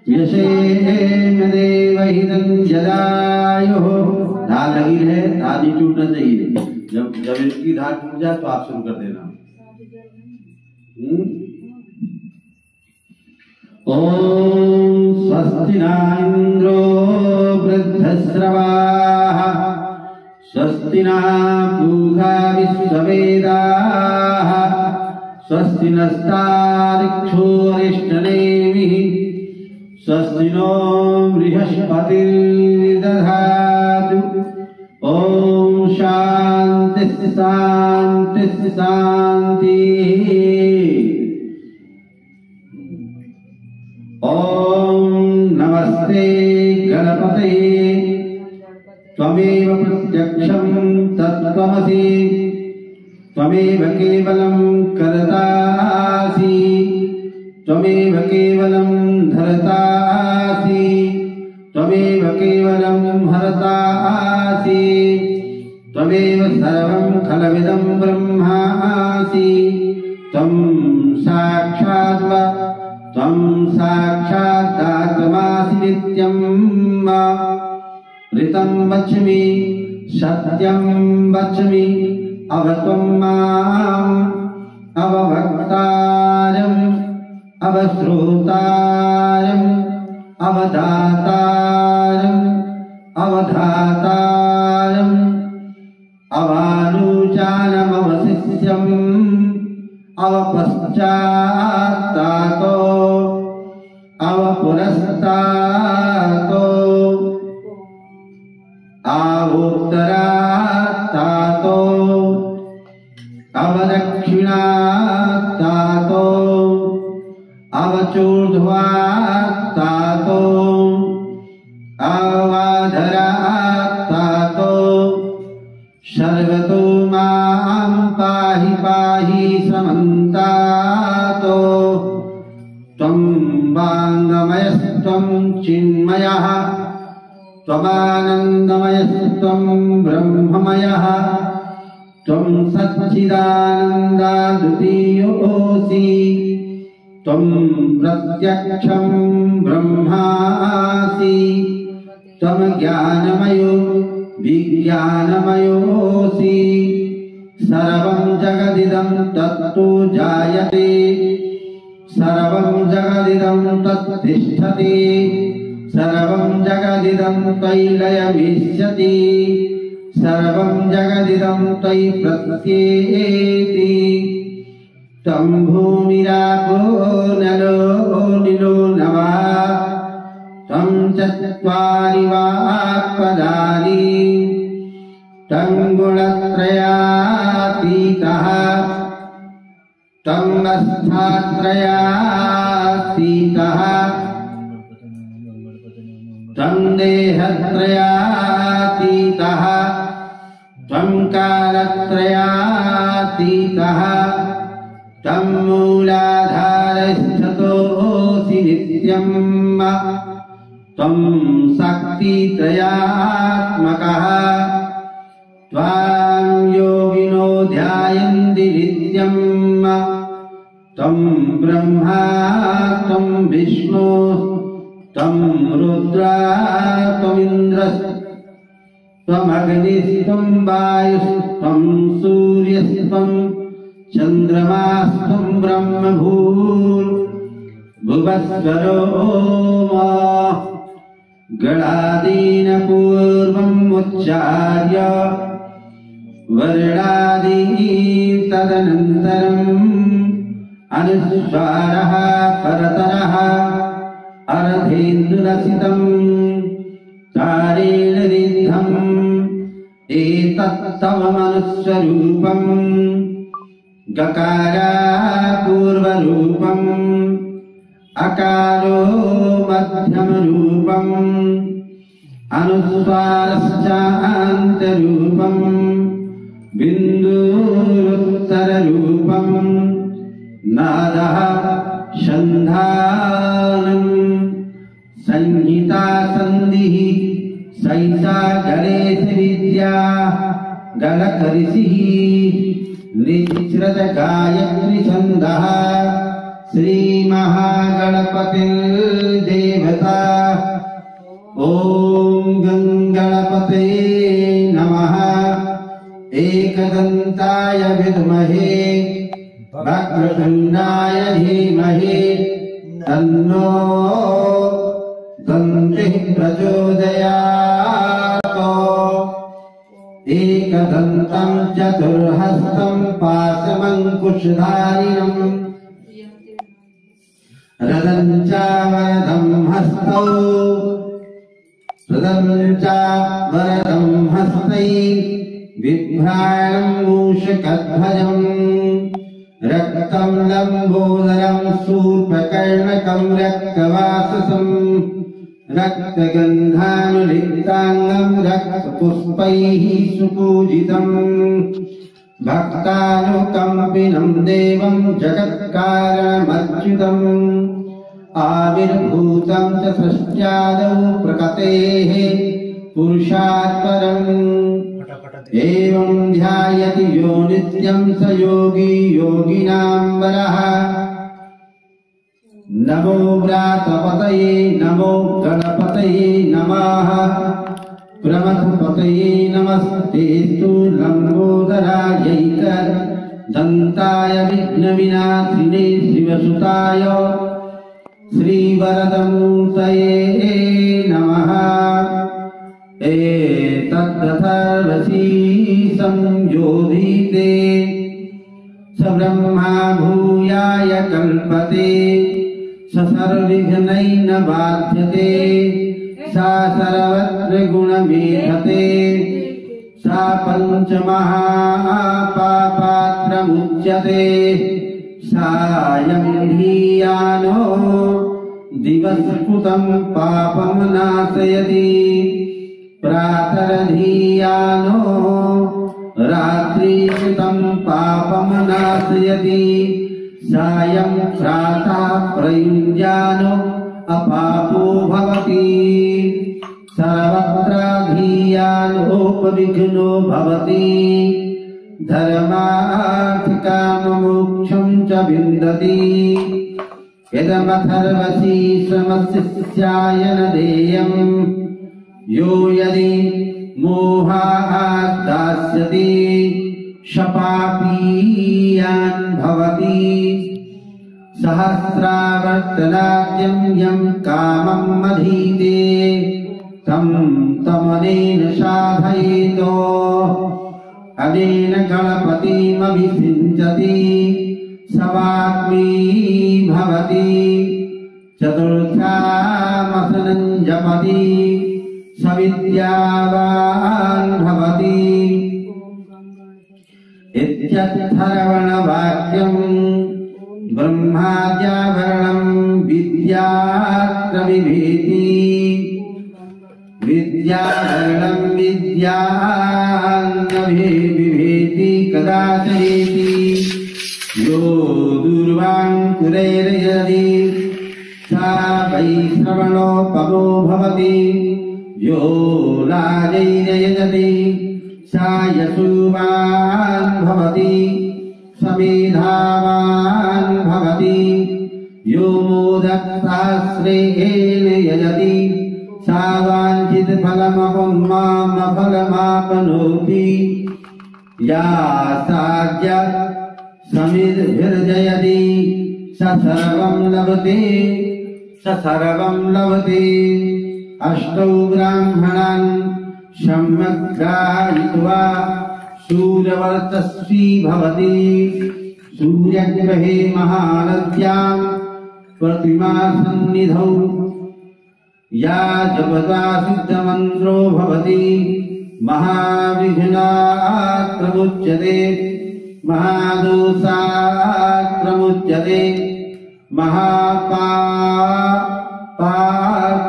यशेम देवहितं जलायुः। धार लगी है, धार नहीं टूटना चाहिए। जब इसकी धार टूट जाए तो आप शुरू कर देना। ओम स्वस्ति न इंद्रो वृद्धश्रवाः स्वस्ति न पूषा विश्ववेदाः स्वस्ति नस्तारिक्षो अरिष्टनेमिः स्वस्ति नो बृहस्पतिर्दधातु। ओम शांति शांति शांति। ओम नमस्ते गणपतये त्वमेव प्रत्यक्षं तत्त्वमसि त्वमेव केवलं कर्तासि त्वमेव केवलं धर्तासि त्वमेव केवलं हर्तासि त्वमेव सर्वं खलविदं ब्रह्मासि त्वं साक्षादात्मासि नित्यं ऋतं वच्मि सत्यं वच्मि अवत्वं माम् अववक्तारम् अवश्रोतारम् अवधातारम् अवधातारम् अवानुचानमवशिष्यम् अवपश्चात्तातो अवपुरस्तातो आवोत्तरात्तातो अवदक्षिणात्तातो अवचूर्ध्वात्तातो अवाधरात्तातो सर्वतो मां पाहि पाहि समन्तातो त्वं वाङ्मयस्त्वं चिन्मयः त्वमानन्दमयस्त्वं ब्रह्ममयः त्वं सच्चिदानन्दाद्वितीयोऽसि त्वं प्रत्यक्षं ब्रह्मासि त्वं ज्ञानमयो विज्ञानमयोऽसि सर्वं जगदिदं तत्तु जायते सर्वं जगदिदं तत्तिष्ठति सर्वं जगदिदं त्वयि लयमिष्यति सर्वं जगदिदं त्वयि प्रत्येति तं भूमिरापो नलो निलो नमः तं चत्वारि वाक्पदानि तं गुणत्रयातीतः तं अवस्थात्रयातीतः तं देहत्रयातीतः तं कालत्रयातीतः तं मूलाधारस्थतोऽसि नित्यं त्वं शक्तित्रयात्मकः त्वां योगिनो ध्यायन्ति नित्यं त्वं ब्रह्मा त्वं विष्णु त्वं रुद्रा त्वमिन्द्रस्त्वमग्निस्त्वं वायुस्त्वं सूर्यस्त्वं चन्द्रमास्त्वं ब्रह्मभूर्भुवस्वरो गणादीन पूर्वम् उच्चार्य वर्णादीन् तदनन्तरम् अनुस्वारः परतरः अर्धेन्दुलसितं तारेण रिद्धम् एतत्तव मनुष्यरूपम् गकारा पूर्वरूपम् अकारो मध्यमरूपम् अनुस्वारश्चान्तरूपम् बिन्दुरुत्तररूपम् नादः सन्धानम् संहिता सन्धिः सैषा गणेश विद्या गणकऋषिः निश्चित गायत्री छन्दः श्री महागणपतिर्देवता। ओम गंगणपतये नमः। एकदंताय विद्महे वक्रतुंडाय धीमहि तन्नो दन्तिः प्रचोदयात्। एकदन्तं चतुर्हस्तं पाशमङ्कुशधारिणम् रदं च वरदं हस्तौ बिभ्राणं मूषकध्वजम् रक्तं लम्बोदरं शूर्पकर्णकं रक्तवाससं रक्तगन्धानुलिप्ताङ्गं रक्तपुष्पैः सुपूजितम् भक्तानुकम्पिनं देवं जगत्कारणमच्युतम् आविर्भूतं च सृष्ट्यादौ प्रकृतेः पुरुषात् परम् एवं ध्यायति यो नित्यं स योगी योगिनां वरः। नमो व्रातपतये नमो गणपतये नमः। प्रमथपतये नमस्तेस्तु लम्बोदरायैक दन्ताय विघ्नविनाशिने शिवसुताय श्रीवरदमूर्तये नमः। एतद्धर्वशीशं योधीते स ब्रह्मा भूयाय कल्पते स सर्वविघ्नैः न बाध्यते सा सर्वत्र गुणमेधते सा पञ्चमहापापात्रमुच्यते सायं हीयानो दिवस्कृतं पापं नाशयति प्रातरधीयानो रात्रिकृतं पापं नाशयति सायं प्रातः प्रयुञ्जानो अपापो भवति सर्वत्र धीयानोपविघ्नो भवति धर्मार्थकाममोक्षं च विन्दति इदमथर्वशीर्षमस्याय न देयम् यो यदि मोहात् दास्यति शपापीयान् भवति सहस्रावर्तनाद्यं यं कामम् अधीते तं तमनेन साधयेतो अनेन गणपतिमभिषिञ्चति सवाग्मी भवति चतुर्थामसनं जपति सविद्यावान् भवति इत्यर्थरवणवाक्यम् ब्रह्माद्याभरणं विद्यात्रविभेति विद्याभरणं विद्यान्नभिभेति कदाचयेति यो दूर्वाङ्कुरैर्यदि सा वै श्रवणोपमो भवति यो लाजैर्यजति सा यशुवान् भवति समेधावान् भवति यो मोदत्ताश्रेयेण यजति सा वाञ्छितफलमपमाफलमाप्नोति या साज्य समिद्भिर्जयति स सर्वं लभते अष्टौ ब्राह्मणान् सम्यक् ग्राहीत्वा सूर्यवर्चस्वी भवति सूर्यग्रहे महानद्यां प्रतिमा सन्निधौ या जपता सिद्धमन्त्रो भवति महाविघ्नात् प्रमुच्यते महादोषात् प्रमुच्यते महापापात्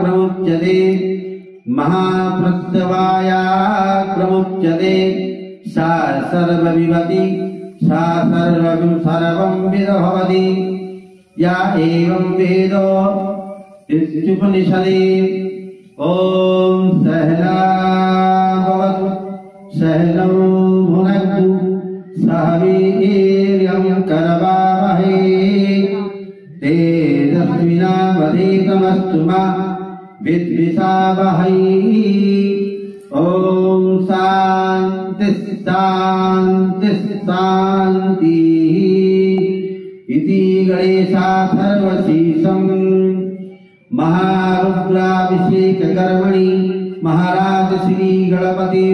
प्रमुच्यते महाप्रत्यवायात् प्रमुच्यते सा सर्वविभति सा सर्वं विद भवति या एवं वेदो इत्युपनिषदे ओम सहना भवतु सहनौ भुनक्तु सह वीर्यं करवावहै तेजस्विनावधीतमस्तु मा विद्विषावहै। ओम शांति शांति शांति। इति गणेशाथर्वशीर्षम् महारुद्राभिषेक कर्मणि महाराज श्री गणपति